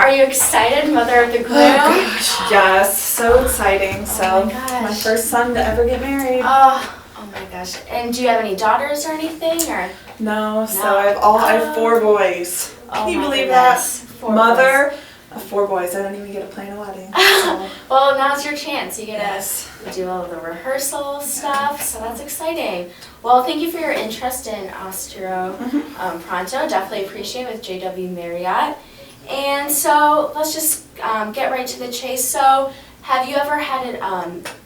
are you excited, mother of the groom? Oh gosh, yes, so exciting. So, my gosh. my first son to ever get married. Oh my gosh. And do you have any daughters or anything, or? No, so I have 4 boys. Can you believe that? 4 Mother boys. of 4 boys. I don't even get to plan a wedding. So. Well, now's your chance. You get Yes. to do all the rehearsal stuff, so that's exciting. Well, thank you for your interest in Ostro Pronto. Definitely appreciate it with JW Marriott. And so let's just get right to the chase. So have you ever had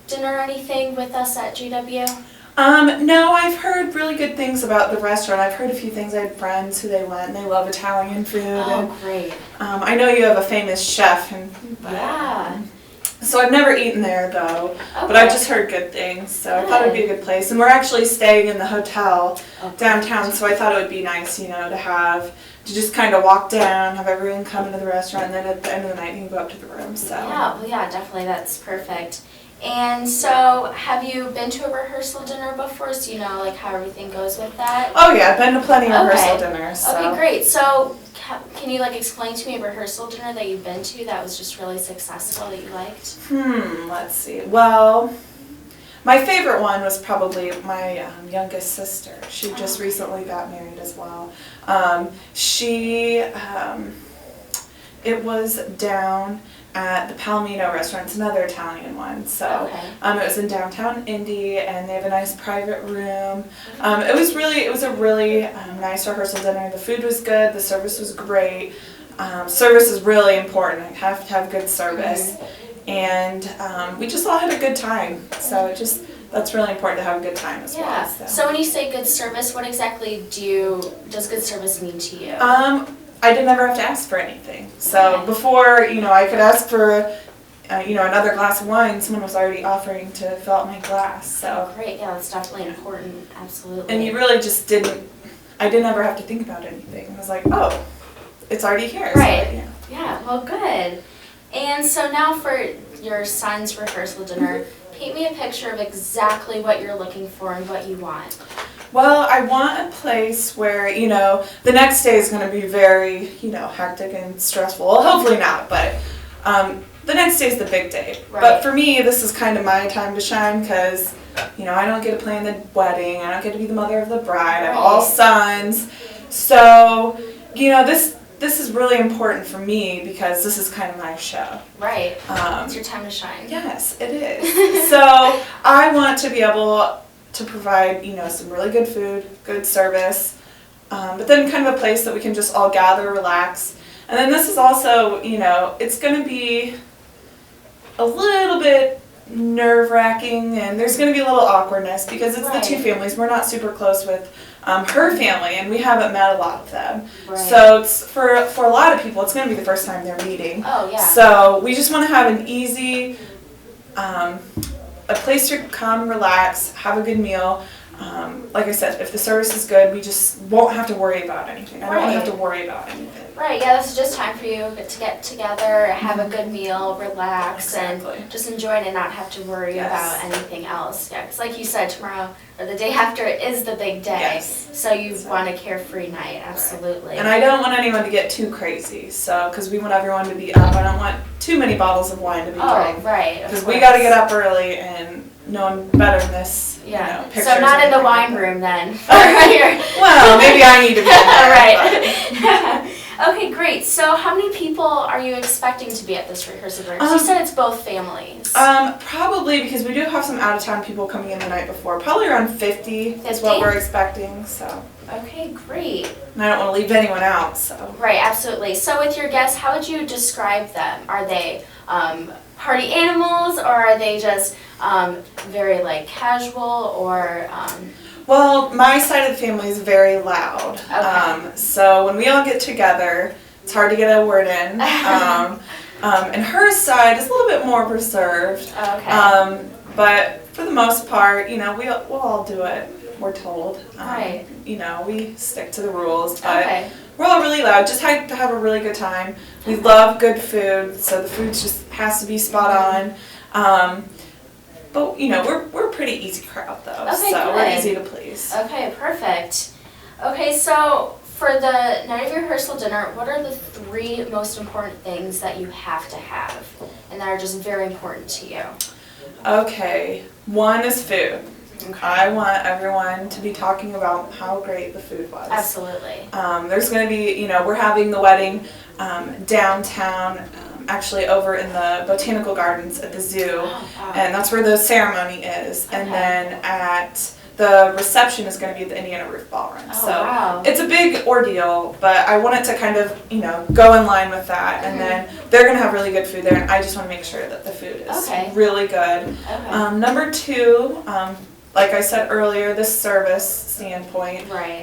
dinner or anything with us at JW? No, I've heard really good things about the restaurant. I've heard a few things. I had friends who they went and they love Italian food. Oh, great. I know you have a famous chef. Yeah. So I've never eaten there though, but I've just heard good things. So I thought it would be a good place. And we're actually staying in the hotel downtown, so I thought it would be nice, to just kind of walk down, have everyone come into the restaurant, and then at the end of the night you can go up to the room. So Yeah, definitely, that's perfect. And so, have you been to a rehearsal dinner before? So you know, like, how everything goes with that? Oh yeah, I've been to plenty of rehearsal dinners. So. Okay, great. So, can you explain to me a rehearsal dinner that you've been to that was just really successful that you liked? Let's see. Well, my favorite one was probably my youngest sister. She just recently got married as well. It was down at the Palomino restaurant. It's another Italian one. So it was in downtown Indy, and they have a nice private room. It was a really nice rehearsal dinner. The food was good. The service was great. Service is really important. I have to have good service. And we just all had a good time. So that's really important to have a good time as well. So when you say good service, what exactly does good service mean to you? I didn't ever have to ask for anything. So before, I could ask for, another glass of wine, someone was already offering to fill out my glass. So great, yeah, that's definitely important, absolutely. And you really just I didn't ever have to think about anything. I was like, oh, it's already here. Right. So, yeah, well, good. And so now for your son's rehearsal dinner, paint me a picture of exactly what you're looking for and what you want. Well, I want a place where, the next day is going to be very, hectic and stressful. Well, hopefully not, but the next day is the big day. Right. But for me, this is kind of my time to shine because, I don't get to plan the wedding. I don't get to be the mother of the bride. I have all sons. So, this is really important for me because this is kind of my show. Right. It's your time to shine. Yes, it is. So I want to be able to provide, some really good food, good service, but then kind of a place that we can just all gather, relax. And then this is also, it's going to be a little bit nerve-wracking, and there's going to be a little awkwardness because it's the 2 families. We're not super close with her family, and we haven't met a lot of them. Right. So it's for a lot of people, it's going to be the first time they're meeting. Oh, yeah. So we just want to have an easy, a place to come, relax, have a good meal. Like I said, if the service is good, we just won't have to worry about anything. I don't have to worry about anything. Right, yeah, this is just time for you to get together, have a good meal, relax, and just enjoy it and not have to worry about anything else. Yeah, because like you said, tomorrow or the day after is the big day. So you want a carefree night, absolutely. And I don't want anyone to get too crazy, because we want everyone to be up. I don't want too many bottles of wine to be drank. Oh, right. Because we got to get up early, and no one better than this. Pictures. So not in the wine room then. Well, maybe I need to be in there. All right. Okay, great. So how many people are you expecting to be at this rehearsal dinner? You said it's both families. Probably, because we do have some out-of-town people coming in the night before. Probably around 50 is what we're expecting. So. Okay, great. And I don't want to leave anyone out, so. Right, absolutely. So with your guests, how would you describe them? Are they party animals, or are they just very casual, or? Well, my side of the family is very loud. Okay. So when we all get together, it's hard to get a word in. And her side is a little bit more reserved. Okay. But for the most part, we'll all do it. We're told. Right. We stick to the rules, but we're all really loud. Just to have a really good time. We love good food, so the food just has to be spot on. But we're a pretty easy crowd though, so we're easy to please. Okay, perfect. Okay, so for the night of your rehearsal dinner, what are the 3 most important things that you have to have and that are just very important to you? Okay, one is food. Okay. I want everyone to be talking about how great the food was. Absolutely. There's going to be, we're having the wedding downtown, actually over in the botanical gardens at the zoo, Oh, wow. and that's where the ceremony is. Okay. And then at the reception is going to be at the Indiana Roof Ballroom. Oh, So wow. it's a big ordeal, but I want it to kind of, go in line with that. And then they're going to have really good food there, and I just want to make sure that the food is Okay. really good. Okay. Number 2, like I said earlier, this service standpoint, Right.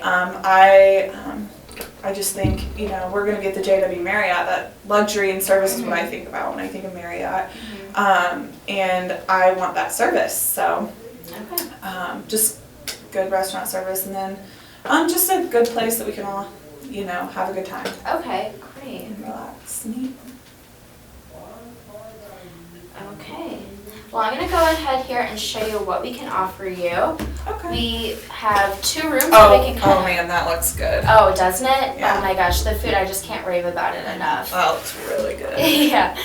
I just think, we're going to be at the JW Marriott. That luxury and service is what I think about when I think of Marriott. And I want that service. So Okay. just good restaurant service, and then just a good place that we can all, have a good time Okay, great. and relax and eat. Okay. Well, I'm going to go ahead here and show you what we can offer you. Okay. We have 2 rooms that we can Oh man, that looks good. Oh, doesn't it? Yeah. Oh my gosh, the food, I just can't rave about it enough. That looks really good. Yeah.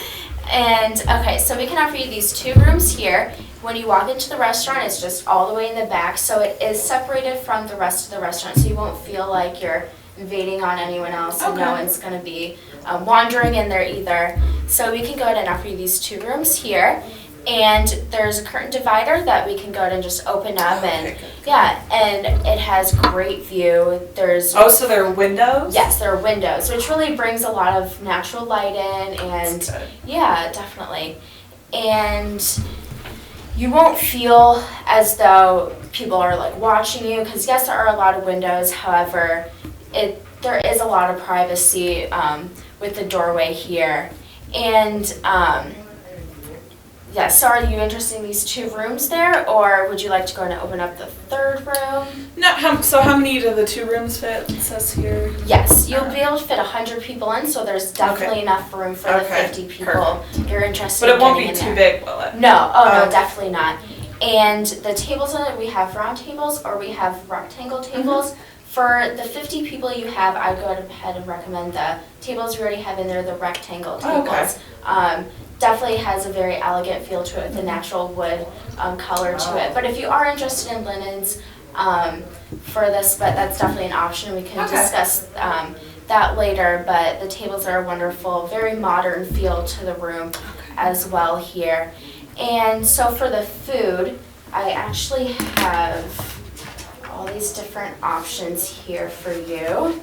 And okay, so we can offer you these 2 rooms here. When you walk into the restaurant, it's just all the way in the back, so it is separated from the rest of the restaurant, so you won't feel like you're invading on anyone else, and no Okay. one's going to be wandering in there either. So we can go ahead and offer you these 2 rooms here. And there's a curtain divider that we can go ahead and just open up, and Okay, good. yeah, and it has great view. There's Oh, so there are windows? yes, there are windows, which really brings a lot of natural light in, and That's good. yeah, definitely. And you won't feel as though people are like watching you, because yes, there are a lot of windows. However, there is a lot of privacy with the doorway here, and yeah, so are you interested in these 2 rooms there, or would you like to go and open up the 3rd room? No, so how many do the 2 rooms fit? It says here. Yes, you'll be able to fit 100 people in, so there's definitely Okay. enough room for Okay, the 50 people you're interested But in it won't getting be in too there. big, will it? No, no, Okay. definitely not. And the tables in it, we have round tables or we have rectangle tables. For the 50 people you have, I go ahead and recommend the tables we already have in there, the rectangle tables. Okay. Definitely has a very elegant feel to it, the natural wood color to it. But if you are interested in linens for this, but that's definitely an option. We can Okay. discuss that later. But the tables are wonderful, very modern feel to the room as well here. And so for the food, I actually have all these different options here for you.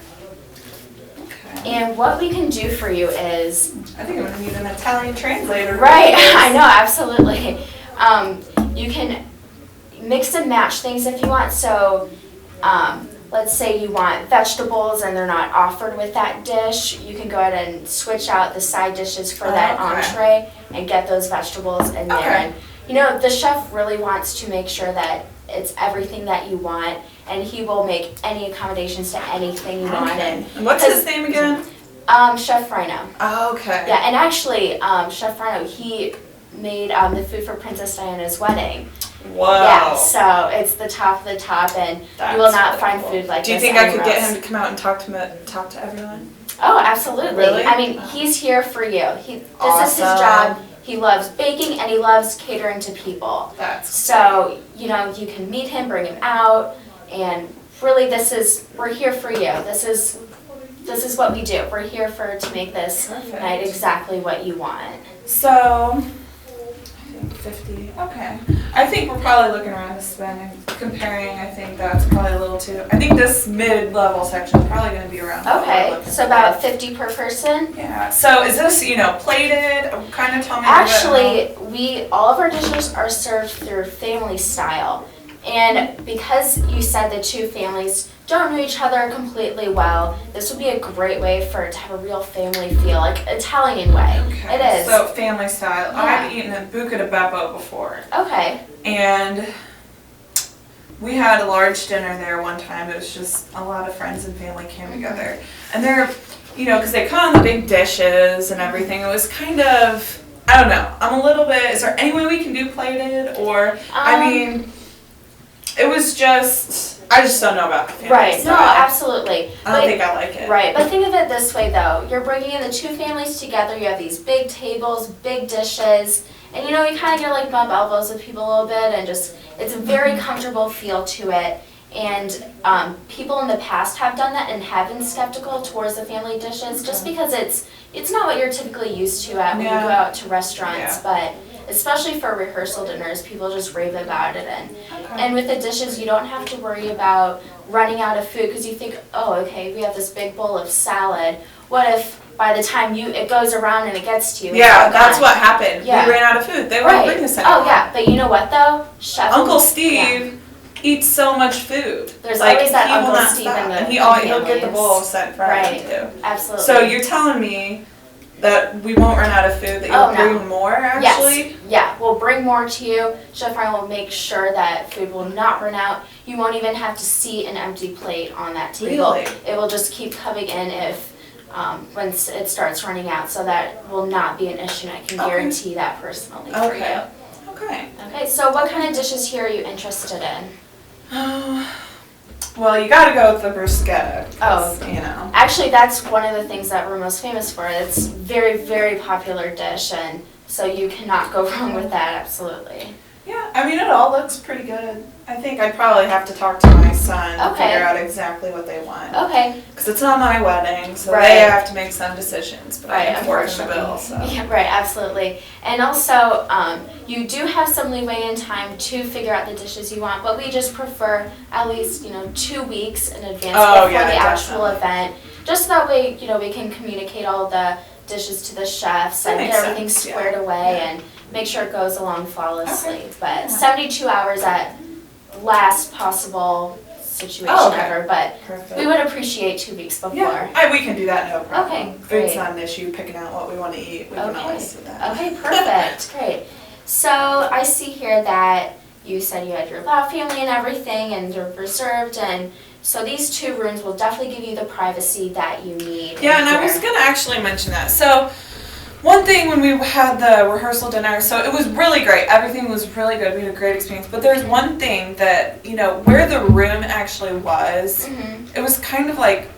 Okay. And what we can do for you is, I think I'm gonna need an Italian translator. right, I know, absolutely. You can mix and match things if you want. So let's say you want vegetables and they're not offered with that dish, you can go ahead and switch out the side dishes for that Okay. entree and get those vegetables in there. Okay. And, the chef really wants to make sure that it's everything that you want, and he will make any accommodations to anything you want. Okay. And what's his name again? Chef Rhino. Okay. Yeah, and actually, Chef Rhino, he made the food for Princess Diana's wedding. Whoa. Yeah, so it's the top of the top, and That's you will not really find cool. food like Do you this think I could anywhere get else. him to come out and talk to everyone? Oh, absolutely. Really? I mean, Oh. he's here for you. This is his Awesome. job. He loves baking and he loves catering to people. That's So, you can meet him, bring him out, and really we're here for you. This is what we do. We're here to make this Perfect. night exactly what you want. So, I think 50. Okay. I think we're probably looking around to spending, comparing, I think that's probably a little too. I think this mid-level section is probably going to be around. what we're Okay, looking so for. about 50 per person. Yeah. So is this, plated? Kind of tell me a little bit Actually, all of our dishes are served through family style. And because you said the 2 families don't know each other completely well, this would be a great way for it to have a real family feel, like Italian way. Okay. It is. So family style. Yeah. I've eaten at Buca di Beppo before. Okay. And we had a large dinner there one time. It was just a lot of friends and family came together. And they're, because they come on the big dishes and everything. It was kind of, I don't know. I'm a little bit, is there any way we can do plated? Or, I mean, it was just, I just don't know about the family Right, no, side. absolutely. I don't think I like it. Right, but think of it this way though, you're bringing in the two families together, you have these big tables, big dishes, and you know, you kind of get like bump elbows with people a little bit and just, it's a very comfortable feel to it. And people in the past have done that and have been skeptical towards the family dishes just because it's not what you're typically used to when you go out to restaurants, but especially for rehearsal dinners, people just rave about it. And with the dishes, you don't have to worry about running out of food because you think, oh, okay, we have this big bowl of salad. What if by the time it goes around and it gets to you? Yeah, that's what happened. Yeah. We ran out of food. They wouldn't bring us anymore. Oh, yeah, but you know what, though? Chef Uncle Steve eats so much food. There's always that he will Uncle not Steve stop. in the And he'll get the families. bowl set in front of him, too. Absolutely. So you're telling me that we won't run out of food, that you'll bring more, actually? Yes. Yeah, we'll bring more to you. Chef Ryan will make sure that food will not run out. You won't even have to see an empty plate on that table. Really? It will just keep coming in if once it starts running out, so that will not be an issue. I can guarantee that personally for you. Okay. Okay, so what kind of dishes here are you interested in? Well, you gotta go with the bruschetta. Oh, you know. Actually, that's one of the things that we're most famous for. It's a very, very popular dish, and so you cannot go wrong with that, absolutely. Yeah, I mean, it all looks pretty good. I think I'd probably have to talk to my son to figure out exactly what they want. Okay. Because it's not my wedding, so they have to make some decisions. But I am working the bill, so. Yeah, right, absolutely. And also, you do have some leeway in time to figure out the dishes you want, but we just prefer at least, 2 weeks in advance before the actual event. Just that way, we can communicate all the dishes to the chefs and get everything squared away and make sure it goes along flawlessly. But 72 hours at last possible situation ever, but we would appreciate 2 weeks before. Yeah, we can do that, no problem. Okay, great. Food's not an issue, picking out what we want to eat, we can always do that. Okay, perfect, great. So I see here that you said you had your lab family and everything and you're reserved, and so these 2 rooms will definitely give you the privacy that you need. Yeah, and I was going to actually mention that. So one thing when we had the rehearsal dinner, so it was really great. Everything was really good. We had a great experience. But there's one thing that, where the room actually was, it was kind of like,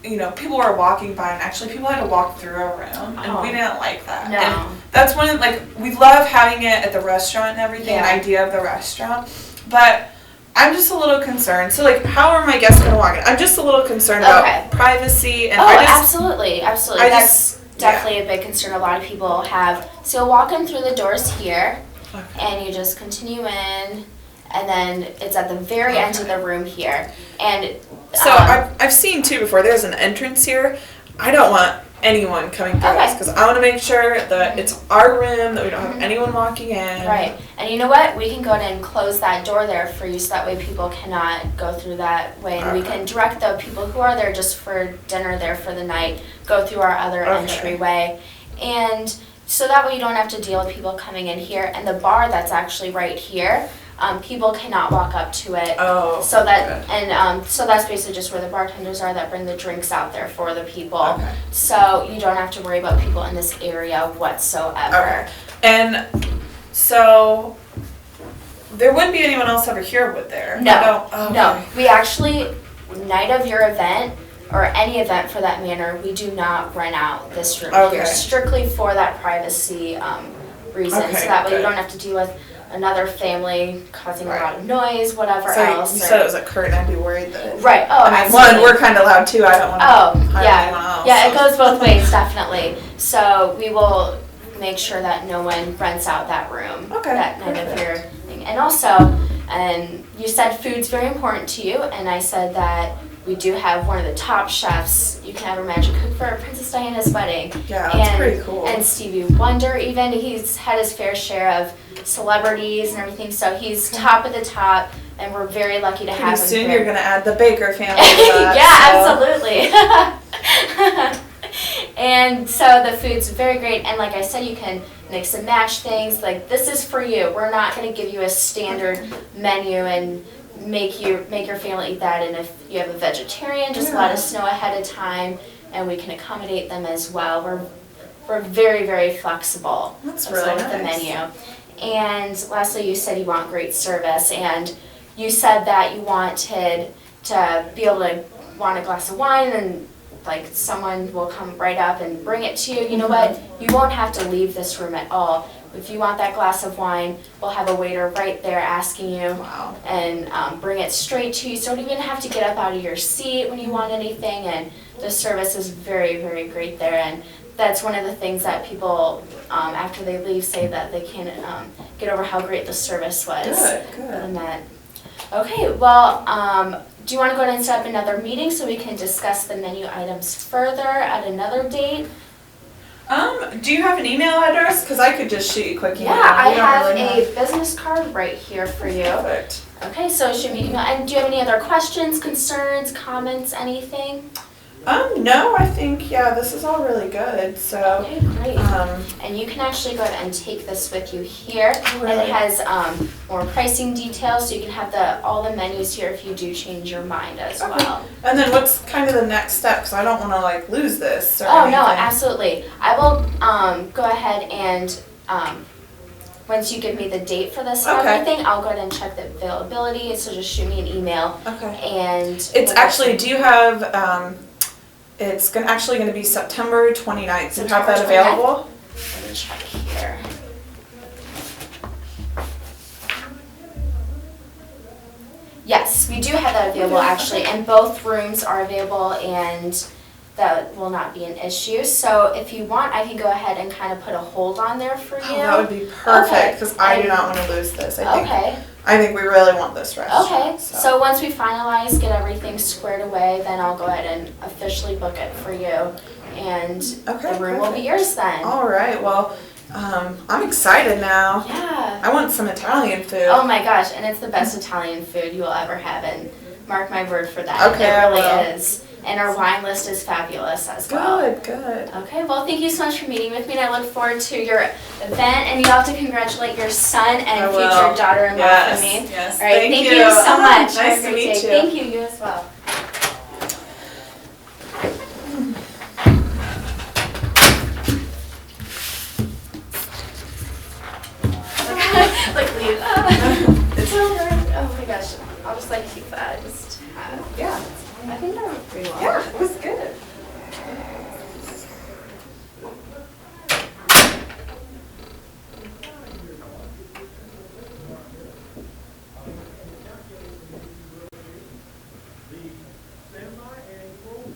people were walking by and actually people had to walk through a room. And we didn't like that. No. And that's one of, we love having it at the restaurant and everything, an idea of the restaurant. But I'm just a little concerned. So, how are my guests going to walk in? I'm just a little concerned about privacy. And absolutely. That's definitely a big concern a lot of people have. So you'll walk in through the doors here, and you just continue in, and then it's at the very end of the room here. And so I've seen too before. There's an entrance here. I don't want anyone coming through us because I want to make sure that it's our room, that we don't have anyone walking in. Right. And you know what? We can go ahead and close that door there for you so that way people cannot go through that way. And we can direct the people who are there just for dinner there for the night, go through our other entryway. And so that way you don't have to deal with people coming in here. And the bar that's actually right here, people cannot walk up to it. So that's basically just where the bartenders are that bring the drinks out there for the people. So you don't have to worry about people in this area whatsoever. And so there wouldn't be anyone else over here, would there? No. We actually, night of your event, or any event for that matter, we do not rent out this room here, strictly for that privacy reason. So that way you don't have to deal with another family causing a lot of noise, whatever else. You said it was a curtain, I'd be worried that... Right, one, we're kind of loud too, I don't want to hire anyone else. Yeah, it goes both ways, definitely. So we will make sure that no one rents out that room that night of your thing. And also, you said food's very important to you, and I said that we do have one of the top chefs. You can ever imagine cook for Princess Diana's wedding. Yeah, that's pretty cool. And Stevie Wonder even. He's had his fair share of celebrities and everything, so he's top of the top, and we're very lucky to have him. Pretty soon you're going to add the Baker family to that. Absolutely. And so the food's very great, and like I said, you can mix and match things. Like, this is for you. We're not going to give you a standard menu and make your family eat that, and if you have a vegetarian, just let us know ahead of time and we can accommodate them as well. We're very, very flexible with the menu. And lastly, you said you want great service, and you said that you wanted to be able to want a glass of wine and like someone will come right up and bring it to you. You know what? You won't have to leave this room at all. If you want that glass of wine, we'll have a waiter right there asking you and bring it straight to you. So you don't even have to get up out of your seat when you want anything. And the service is very, very great there. And that's one of the things that people, after they leave, say that they can't get over how great the service was. Good. Okay, well, do you want to go ahead and set up another meeting so we can discuss the menu items further at another date? Do you have an email address? Because I could just shoot you a quick email. Yeah, I have a business card right here for you. Perfect. Okay, so shoot me an email. And do you have any other questions, concerns, comments, anything? No, I think, this is all really good, so. Okay, great. And you can actually go ahead and take this with you here. Really? And it has more pricing details, so you can have all the menus here if you do change your mind as well. And then what's kind of the next step? Because I don't want to like lose this or Oh, anything. no, absolutely. I will go ahead and once you give me the date for this and everything, I'll go ahead and check the availability. So just shoot me an email. Okay. And it's actually, do you have, it's actually going to be September 29th. Do you have that available? Let me check here. Yes, we do have that available actually, and both rooms are available and that will not be an issue. So if you want, I can go ahead and kind of put a hold on there for you. Oh, that would be perfect because I do not want to lose this. I think we really want this restaurant. Okay, so once we finalize, get everything squared away, then I'll go ahead and officially book it for you. And the room will be yours then. All right, well, I'm excited now. Yeah. I want some Italian food. Oh my gosh, and it's the best Italian food you will ever have, and mark my word for that. Okay, it really is. And our wine list is fabulous as well. Good. Okay, well, thank you so much for meeting with me, and I look forward to your event. And you have to congratulate your son and future daughter-in-law for me. Yes. All right, thank you so much. Nice to meet you. Thank you. You as well. Like leave. It's over. Oh my gosh, I'll just keep that. Yeah. I think that went pretty well. Yeah.